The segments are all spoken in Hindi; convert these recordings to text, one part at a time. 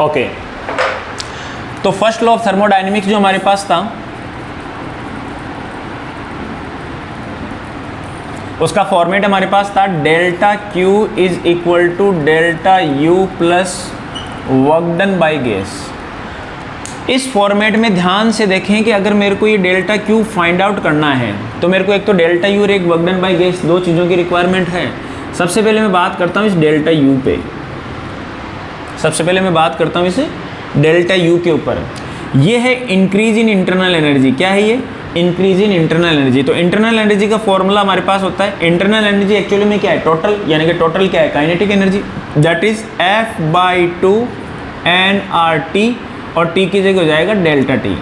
ओके, तो फर्स्ट लॉ ऑफ थर्मोडायनेमिक्स जो हमारे पास था उसका फॉर्मेट हमारे पास था delta Q is equal to delta U plus work done by gas. इस फॉर्मेट में ध्यान से देखें कि अगर मेरे को ये डेल्टा क्यू फाइंड आउट करना है तो मेरे को एक तो डेल्टा यू और एक वर्क डन बाय गैस, दो चीज़ों की रिक्वायरमेंट है। सबसे पहले मैं बात करता हूँ इस डेल्टा यू पे, सबसे पहले मैं बात करता हूँ इस डेल्टा यू के ऊपर। ये है इंक्रीज इन इंटरनल एनर्जी। क्या है ये? Increase in internal energy. तो इंटरनल एनर्जी का फॉर्मूला हमारे पास होता है, इंटरनल एनर्जी एक्चुअली में क्या है? टोटल, यानी कि टोटल क्या है? Kinetic energy, that is F/2 nRT और T की जगह हो जाएगा डेल्टा T।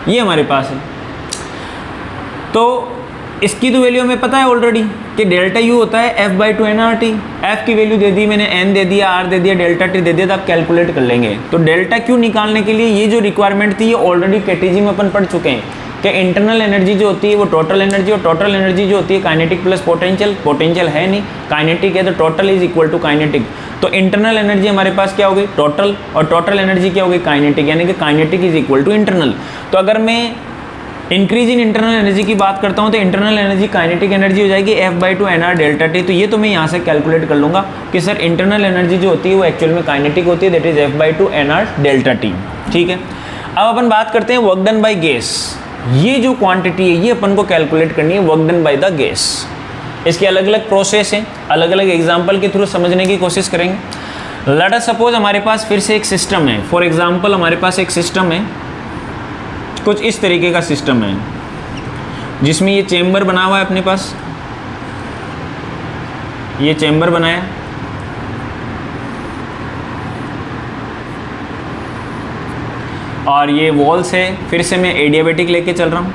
ये हमारे पास है। तो इसकी तो वैल्यू हमें पता है ऑलरेडी कि डेल्टा यू होता है F/2 nRT। F की वैल्यू दे दी मैंने, N दे दिया, R दे दिया, डेल्टा T दे दिया, तो आप कैलकुलेट कर लेंगे। तो डेल्टा क्यू निकालने के लिए ये जो रिक्वायरमेंट थी ये ऑलरेडी कैटेजी में अपन पढ़ चुके हैं कि इंटरनल एनर्जी जो होती है वो टोटल एनर्जी, और टोटल एनर्जी जो होती है काइनेटिक प्लस पोटेंशियल। पोटेंशियल है नहीं, काइनेटिक है, तो total is equal to kinetic. तो इंटरनल एनर्जी हमारे पास क्या हो गई? टोटल, और टोटल एनर्जी क्या हो गई? काइनेटिक, यानी कि kinetic is equal to internal. तो अगर मैं इंक्रीज इन इंटरनल एनर्जी की बात करता हूँ तो इंटरनल एनर्जी काइनेटिक एनर्जी हो जाएगी F/2 nR डेल्टा T। तो ये तो मैं यहाँ से कैलकुलेट कर लूँगा कि सर इंटरनल एनर्जी जो होती है वो एक्चुअल में काइनेटिक होती है, that is F/2 nR delta T। ठीक है, अब अपन बात करते हैं वर्क डन बाय गैस। ये जो क्वांटिटी है ये अपन को कैलकुलेट करनी है work done by the gas. इसके अलग अलग प्रोसेस हैं, अलग अलग एग्जाम्पल के थ्रू समझने की कोशिश करेंगे। लेट अस सपोज हमारे पास फिर से एक सिस्टम है, फॉर एग्जाम्पल हमारे पास एक सिस्टम है, कुछ इस तरीके का सिस्टम है जिसमें ये चेम्बर बना हुआ है अपने पास, ये चेम्बर बनाया, और ये वॉल्स है। फिर से मैं एडियाबेटिक लेके चल रहा हूँ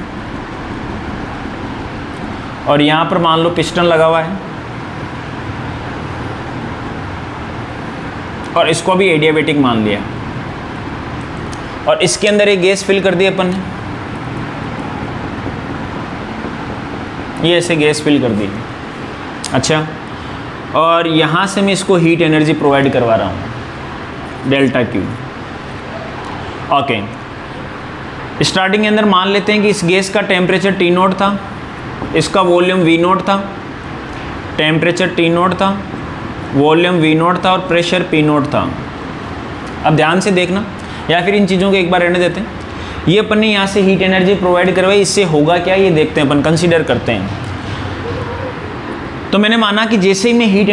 और यहाँ पर मान लो पिस्टन लगा हुआ है और इसको भी एडियाबेटिक मान लिया, और इसके अंदर एक गैस फिल कर दी अपन ने, ये ऐसे गैस फिल कर दी। अच्छा, और यहाँ से मैं इसको हीट एनर्जी प्रोवाइड करवा रहा हूँ डेल्टा क्यू। ओके, स्टार्टिंग के अंदर मान लेते हैं कि इस गैस का टेम्परेचर T0 था, इसका वॉल्यूम V0 था, टेम्परेचर T0 था, वॉल्यूम V0 था और प्रेशर P0 था। अब ध्यान से देखना, या फिर इन चीज़ों को एक बार रहने देते हैं। ये अपन ने यहाँ से हीट एनर्जी प्रोवाइड करवाई, इससे होगा क्या ये देखते हैं, अपन कंसीडर करते हैं। तो मैंने माना कि जैसे ही मैं हीट